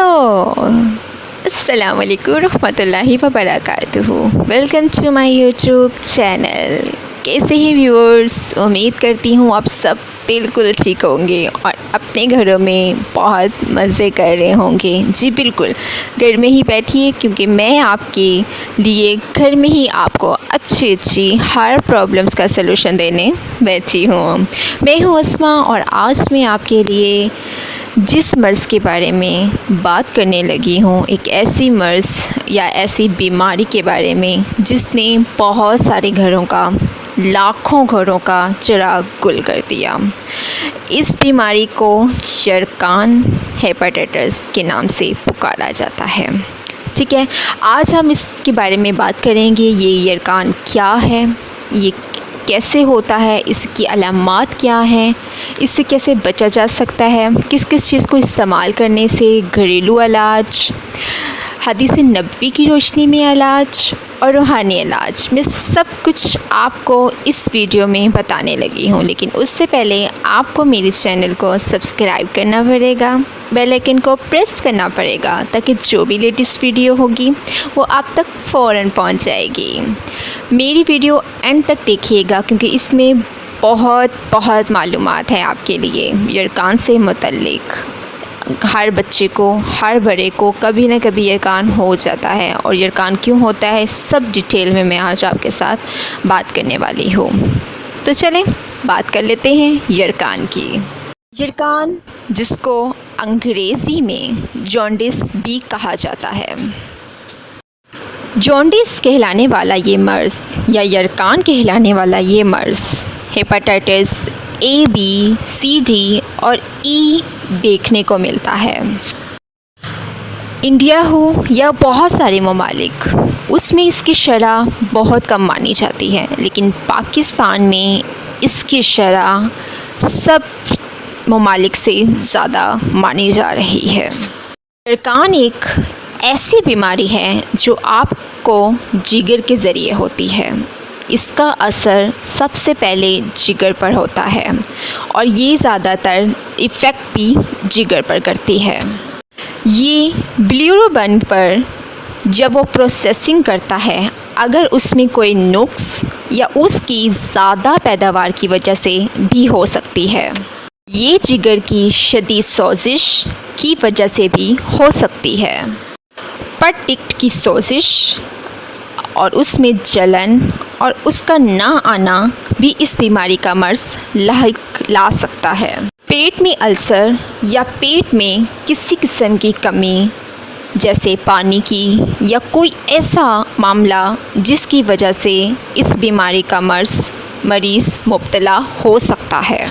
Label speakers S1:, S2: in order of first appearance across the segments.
S1: Hello, अस्सलाम वालेकुम रहमतुल्लाहि व बरकातुहू। Welcome to my YouTube channel. कैसे हैं व्यूअर्स? उम्मीद करती हूँ आप सब बिल्कुल ठीक होंगे और अपने घरों में बहुत मज़े कर रहे होंगे। जी बिल्कुल, घर में ही बैठिए क्योंकि मैं आपके लिए घर में ही आपको अच्छी हर प्रॉब्लम्स का सलूशन देने बैठी हूँ। मैं हूँ अस्मा और आज मैं आपके लिए जिस मर्ज़ के बारे में बात करने लगी हूँ, एक ऐसी मर्ज़ या ऐसी बीमारी के बारे में जिसने बहुत सारे घरों का, लाखों घरों का चिराग गुल कर दिया। इस बीमारी को यरकान हेपेटाइटिस के नाम से पुकारा जाता है। ठीक है, आज हम इसके बारे में बात करेंगे। ये यरकान क्या है, ये कैसे होता है, इसकी अलामात क्या हैं, इससे कैसे बचा जा सकता है, किस किस चीज़ को इस्तेमाल करने से घरेलू इलाज, हदीस नबवी की रोशनी में इलाज और रूहानी इलाज में सब कुछ आपको इस वीडियो में बताने लगी हूँ। लेकिन उससे पहले आपको मेरे चैनल को सब्सक्राइब करना पड़ेगा, बेल आइकन को प्रेस करना पड़ेगा ताकि जो भी लेटेस्ट वीडियो होगी वो आप तक फ़ौरन पहुँच जाएगी। मेरी वीडियो एंड तक देखिएगा क्योंकि इसमें बहुत मालूमात है आपके लिए यरकान से मुतल्लिक। हर बच्चे को, हर बड़े को कभी ना कभी यरकान हो जाता है और यरकान क्यों होता है सब डिटेल में मैं आज आपके साथ बात करने वाली हूँ। तो चलें बात कर लेते हैं यरकान की। यरकान, जिसको अंग्रेज़ी में जॉन्डिस भी कहा जाता है, जॉन्डिस कहलाने वाला ये मर्ज़ या यरकान कहलाने वाला ये मर्ज़ hepatitis A, B, C, D और ई देखने को मिलता है। इंडिया हो या बहुत सारे ममालिक, उसमें इसकी शरह बहुत कम मानी जाती है, लेकिन पाकिस्तान में इसकी शरह सब ममालिक से ज़्यादा मानी जा रही है। यरकान एक ऐसी बीमारी है जो आपको जिगर के ज़रिए होती है। इसका असर सबसे पहले जिगर पर होता है और ये ज़्यादातर इफ़ेक्ट भी जिगर पर करती है। ये बिलिरुबिन पर जब वो प्रोसेसिंग करता है, अगर उसमें कोई नुक्स या उसकी ज़्यादा पैदावार की वजह से भी हो सकती है। ये जिगर की शदीद सोजिश की वजह से भी हो सकती है। पट्टिक की सोजिश और उसमें जलन और उसका ना आना भी इस बीमारी का मर्ज़ ला सकता है। पेट में अल्सर या पेट में किसी किस्म की कमी जैसे पानी की या कोई ऐसा मामला जिसकी वजह से इस बीमारी का मरीज़ मुब्तला हो सकता है।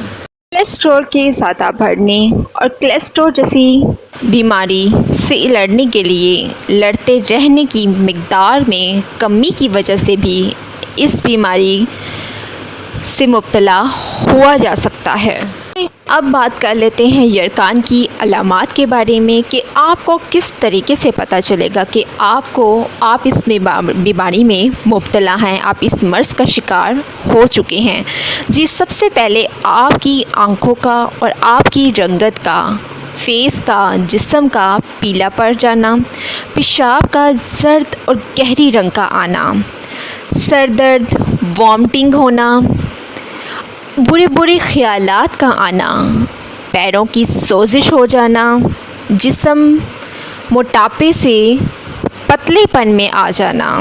S1: कोलेस्ट्रॉल के ज़्यादा बढ़ने और कोलेस्ट्रॉल जैसी बीमारी से लड़ने के लिए लड़ते रहने की मिक़दार में कमी की वजह से भी इस बीमारी से मुब्तला हुआ जा सकता है। अब बात कर लेते हैं यरकान की अलामात के बारे में कि आपको किस तरीके से पता चलेगा कि आप इस बीमारी में मुब्तला हैं, आप इस मर्ज़ का शिकार हो चुके हैं। जी, सबसे पहले आपकी आँखों का और आपकी रंगत का, फेस का, जिस्म का पीला पड़ जाना, पेशाब का जर्द और गहरी रंग का आना, सर दर्द, वॉमिटिंग होना, बुरे ख़यालात का आना, पैरों की सोजिश हो जाना, जिस्म मोटापे से पतलेपन में आ जाना,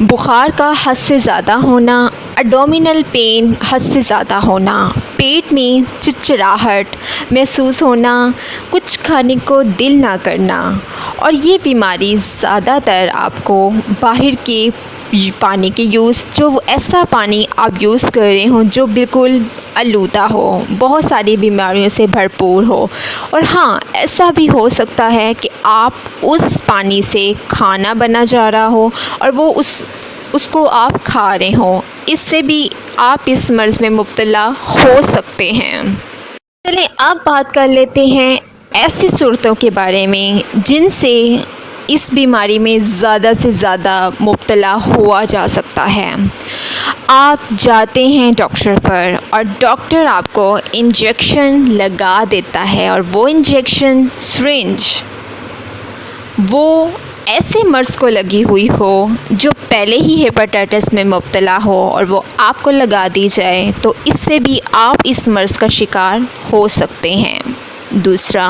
S1: बुखार का हद से ज़्यादा होना, एब्डोमिनल पेन हद से ज़्यादा होना, पेट में चिड़चिड़ाहट महसूस होना, कुछ खाने को दिल ना करना। और ये बीमारी ज़्यादातर आपको बाहर के पानी के जो ऐसा पानी आप यूज़ कर रहे हो जो बिल्कुल आलूदा हो, बहुत सारी बीमारियों से भरपूर हो। और हाँ, ऐसा भी हो सकता है कि आप उस पानी से खाना बना जा रहा हो और वो उसको आप खा रहे हो, इससे भी आप इस मर्ज़ में मुब्तला हो सकते हैं। चलिए अब बात कर लेते हैं ऐसी सूरतों के बारे में जिनसे इस बीमारी में ज़्यादा से ज़्यादा मुब्तला हुआ जा सकता है। आप जाते हैं डॉक्टर पर और डॉक्टर आपको इंजेक्शन लगा देता है और वो इंजेक्शन सिरिंज वो ऐसे मर्ज़ को लगी हुई हो जो पहले ही हेपेटाइटिस में मुब्तला हो और वो आपको लगा दी जाए तो इससे भी आप इस मर्ज़ का शिकार हो सकते हैं। दूसरा,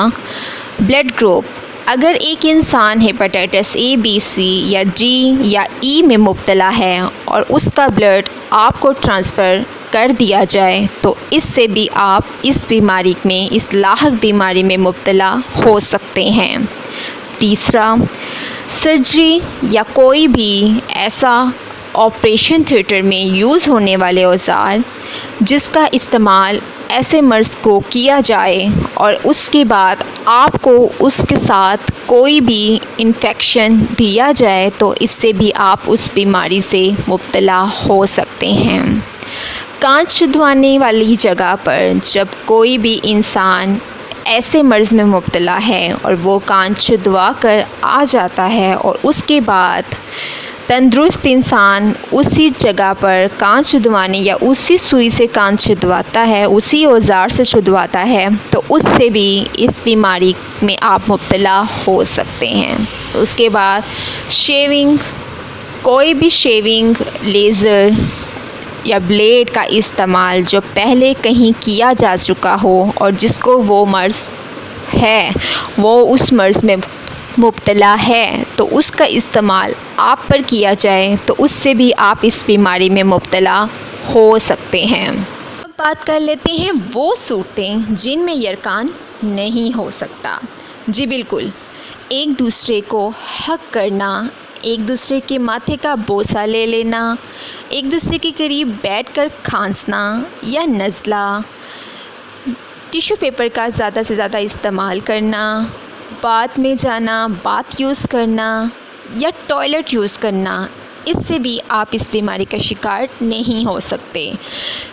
S1: ब्लड ग्रुप। अगर एक इंसान हेपेटाइटिस ए, बी, सी या जी या ई में मुब्तला है और उसका ब्लड आपको ट्रांसफ़र कर दिया जाए तो इससे भी आप इस बीमारी में, इस लाहक बीमारी में मुब्तला हो सकते हैं। तीसरा, सर्जरी या कोई भी ऐसा ऑपरेशन थिएटर में यूज़ होने वाले औज़ार जिसका इस्तेमाल ऐसे मर्ज़ को किया जाए और उसके बाद आपको उसके साथ कोई भी इन्फेक्शन दिया जाए तो इससे भी आप उस बीमारी से मुब्तला हो सकते हैं। कांच छुदवाने वाली जगह पर जब कोई भी इंसान ऐसे मर्ज़ में मुब्तला है और वो कांच छुदवा कर आ जाता है और उसके बाद तंदुरुस्त इंसान उसी जगह पर कांच छुदवाने या उसी सुई से कांच छुदवाता है, उसी औज़ार से छुदवाता है तो उससे भी इस बीमारी में आप मुब्तला हो सकते हैं। उसके बाद शेविंग, कोई भी शेविंग, लेज़र या ब्लेड का इस्तेमाल जो पहले कहीं किया जा चुका हो और जिसको वो मर्ज़ है, वो उस मर्ज़ में मुब्तला है तो उसका इस्तेमाल आप पर किया जाए तो उससे भी आप इस बीमारी में मुब्तला हो सकते हैं। अब बात कर लेते हैं वो सूरतें जिनमें यरकान नहीं हो सकता। जी बिल्कुल, एक दूसरे को हक करना, एक दूसरे के माथे का बोसा ले लेना, एक दूसरे के करीब बैठकर खांसना या नज़ला, टिश्यू पेपर का ज़्यादा से ज़्यादा इस्तेमाल करना, बाथ में जाना, बाथ यूज़ करना या टॉयलेट यूज़ करना, इससे भी आप इस बीमारी का शिकार नहीं हो सकते।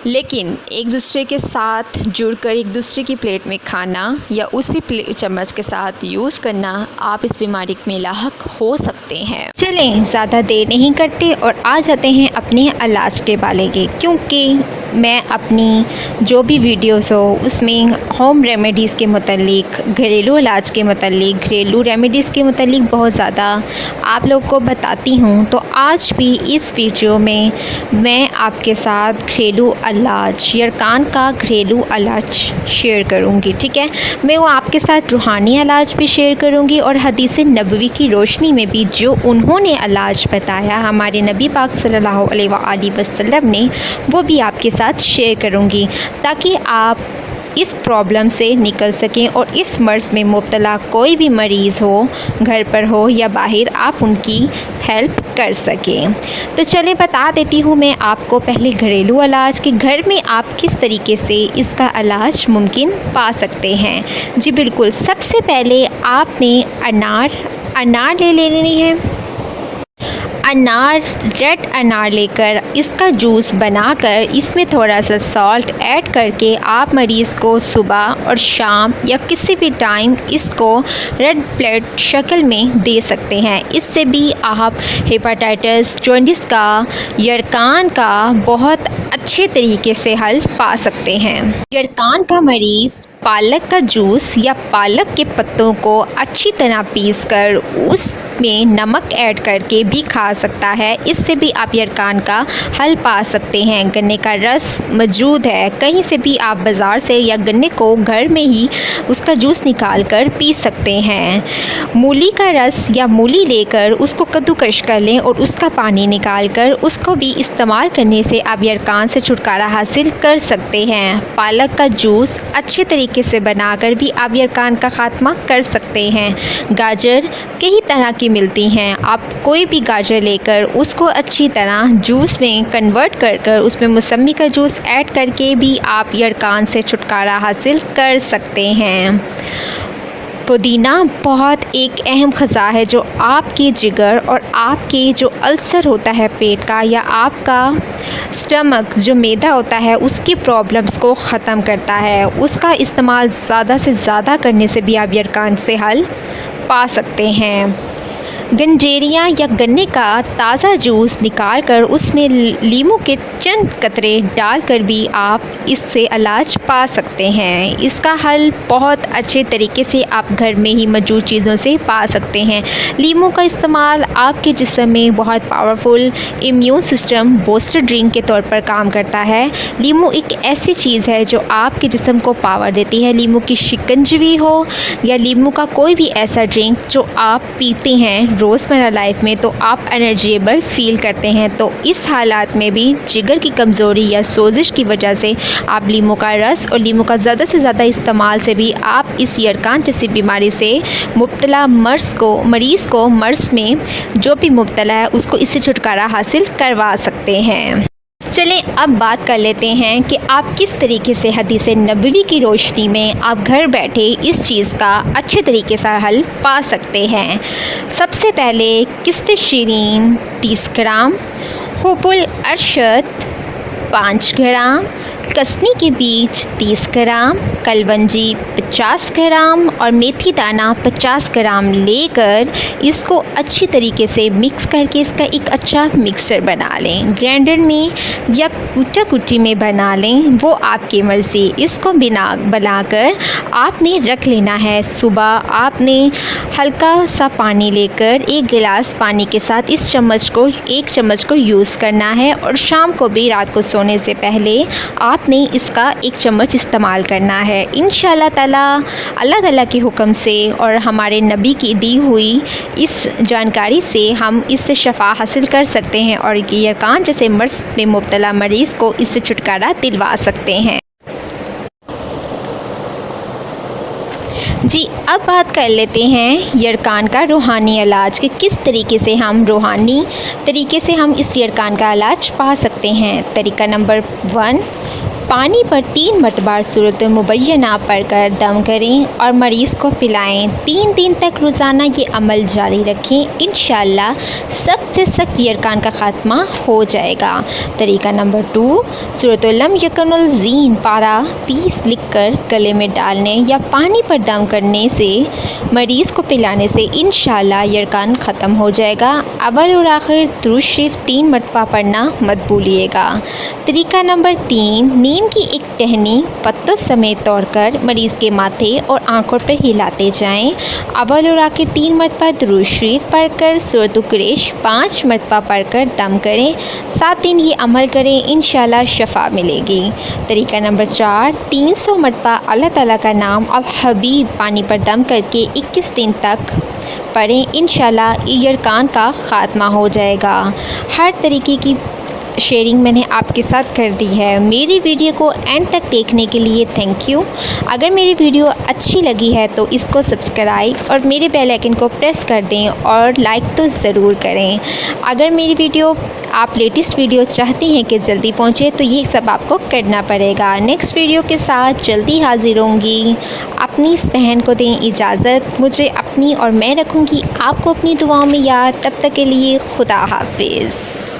S1: लेकिन एक दूसरे के साथ जुड़कर एक दूसरे की प्लेट में खाना या उसी चम्मच के साथ यूज़ करना, आप इस बीमारी में लाहक हो सकते हैं। चलें, ज़्यादा देर नहीं करते और आ जाते हैं अपने इलाज के बारे के, क्योंकि मैं अपनी जो भी वीडियोस हो उसमें होम रेमेडीज़ के मुतालिक, घरेलू इलाज के मुतालिक, घरेलू रेमेडीज़ के मुतालिक बहुत ज़्यादा आप लोग को बताती हूँ। तो आज भी इस वीडियो में मैं आपके साथ घरेलू इलाज, यरकान का घरेलू इलाज शेयर करूँगी। ठीक है, मैं वो आपके साथ रूहानी इलाज भी शेयर करूँगी और हदीस नबवी की रोशनी में भी जो उन्होंने इलाज बताया हमारे नबी पाक सल्लल्लाहु अलैहि वसल्लम ने, वो भी आपके साथ शेयर करूँगी ताकि आप इस प्रॉब्लम से निकल सकें और इस मर्ज़ में मुब्तला कोई भी मरीज़ हो, घर पर हो या बाहर, आप उनकी हेल्प कर सकें। तो चलें बता देती हूँ मैं आपको पहले घरेलू इलाज कि घर में आप किस तरीके से इसका इलाज मुमकिन पा सकते हैं। जी बिल्कुल, सबसे पहले आपने अनार ले लेनी है। अनार, रेड अनार लेकर इसका जूस बनाकर इसमें थोड़ा सा सॉल्ट ऐड करके आप मरीज़ को सुबह और शाम या किसी भी टाइम इसको रेड ब्लड शक्ल में दे सकते हैं। इससे भी आप हेपेटाइटिस, जॉन्डिस का, यरकान का बहुत अच्छे तरीके से हल पा सकते हैं। यरकान का मरीज़ पालक का जूस या पालक के पत्तों को अच्छी तरह पीसकर उसमें नमक ऐड करके भी खा सकता है। इससे भी आप यरकान का हल पा सकते हैं। गन्ने का रस मौजूद है, कहीं से भी आप बाज़ार से या गन्ने को घर में ही उसका जूस निकाल कर पी सकते हैं। मूली का रस या मूली लेकर उसको कद्दूकश कर लें और उसका पानी निकाल कर उसको भी इस्तेमाल करने से आप यरकान से छुटकारा हासिल कर सकते हैं। पालक का जूस अच्छे तरीके से बनाकर भी आप यरकान का ख़ात्मा कर सकते हैं। गाजर कई तरह की मिलती हैं, आप कोई भी गाजर लेकर उसको अच्छी तरह जूस में कन्वर्ट कर उसमें मौसमी का जूस ऐड करके भी आप यरकान से छुटकारा हासिल कर सकते हैं। पुदीना बहुत एक अहम ग़िज़ा है जो आपके जिगर और आपके जो अल्सर होता है पेट का या आपका स्टमक जो मैदा होता है उसकी प्रॉब्लम्स को ख़त्म करता है। उसका इस्तेमाल ज़्यादा से ज़्यादा करने से भी आप यरकान से हल पा सकते हैं। गंजेरिया या गन्ने का ताज़ा जूस निकालकर उसमें नींबू के चंद कतरे डालकर भी आप इससे इलाज पा सकते हैं। इसका हल बहुत अच्छे तरीके से आप घर में ही मौजूद चीज़ों से पा सकते हैं। नींबू का इस्तेमाल आपके जिस्म में बहुत powerful immune system booster drink के तौर पर काम करता है। नींबू एक ऐसी चीज़ है जो आपके जिस्म को पावर देती है। नींबू की शिकंजी हो या नींबू का कोई भी ऐसा ड्रिंक जो आप पीते हैं रोज़मर्रा लाइफ में तो आप एनर्जेबल फील करते हैं। तो इस हालात में भी जिगर की कमज़ोरी या सोजिश की वजह से आप नींबू का रस और नींबू का ज़्यादा से ज़्यादा इस्तेमाल से भी आप इस यरकान जैसी बीमारी से मुब्तला मरीज़ को मर्ज़ में जो भी मुब्तला है उसको इससे छुटकारा हासिल करवा सकते हैं। चलें अब बात कर लेते हैं कि आप किस तरीके से हदीस नबवी की रोशनी में आप घर बैठे इस चीज़ का अच्छे तरीके से हल पा सकते हैं। सबसे पहले किस्त शीरीन 30 ग्राम, हुबुल अरशद 5 ग्राम, कसनी के बीज 30 ग्राम, कलवंजी 50 ग्राम और मेथी दाना 50 ग्राम लेकर इसको अच्छी तरीके से मिक्स करके इसका एक अच्छा मिक्सचर बना लें। ग्राइंडर में या कुटी में बना लें, वो आपकी मर्ज़ी। इसको बनाकर आपने रख लेना है। सुबह आपने हल्का सा पानी लेकर 1 गिलास पानी के साथ एक चम्मच को यूज़ करना है और शाम को भी रात को सोने से पहले आपने इसका 1 चम्मच इस्तेमाल करना है। इंशाअल्लाह ताला अल्लाह ताला के हुक्म से और हमारे नबी की दी हुई इस जानकारी से हम इससे शफा हासिल कर सकते हैं और यरकान जैसे मर्ज़ में मुब्तला मरीज़ को इससे छुटकारा दिलवा सकते हैं। जी अब बात कर लेते हैं यरकान का रूहानी इलाज कि किस तरीके से हम रूहानी तरीके से हम इस यरकान का इलाज पा सकते हैं। तरीका नंबर 1, पानी पर 3 मरतबा सूरत मुबय्यना पढ़कर दम करें और मरीज़ को पिलाएं। 3 दिन तक रोज़ाना ये अमल जारी रखें। इंशाअल्लाह सख्त से सख्त यरकान का ख़ात्मा हो जाएगा। तरीका नंबर 2, सूरतुल लम यकुनुल ज़ीन पारा 30 लिखकर गले में डालने या पानी पर दम करने से मरीज़ को पिलाने से इंशाअल्लाह यरकान ख़त्म हो जाएगा। अव्वल और आखिर दुरूद शरीफ 3 मरतबा पढ़ना मत भूलिएगा। तरीका नंबर 3, नीम की एक टहनी पत्तों समेत तोड़कर मरीज़ के माथे और आंखों पर हिलाते जाएं। अव्वल और आखिर 3 मरतबा दुरूद शरीफ पढ़कर सूरत कुरैश 5 मरतबा पढ़कर दम करें। 7 दिन ये अमल करें, इंशाअल्लाह शफा मिलेगी। तरीका नंबर 4, 300 मरतबा अल्लाह ताला का नाम अल हबीब पानी पर दम करके 21 दिन तक पढ़ें। इंशाअल्लाह यरकान का ख़ात्मा हो जाएगा। हर तरीके की शेयरिंग मैंने आपके साथ कर दी है। मेरी वीडियो को एंड तक देखने के लिए थैंक यू। अगर मेरी वीडियो अच्छी लगी है तो इसको सब्सक्राइब और मेरे बेल आइकन को प्रेस कर दें और लाइक तो ज़रूर करें। अगर मेरी वीडियो आप लेटेस्ट वीडियो चाहते हैं कि जल्दी पहुंचे तो ये सब आपको करना पड़ेगा। नेक्स्ट वीडियो के साथ जल्दी हाजिर होंगी। अपनी इस बहन को दें इजाज़त। मुझे अपनी और मैं रखूँगी आपको अपनी दुआओं में याद। तब तक के लिए खुदा हाफिज़।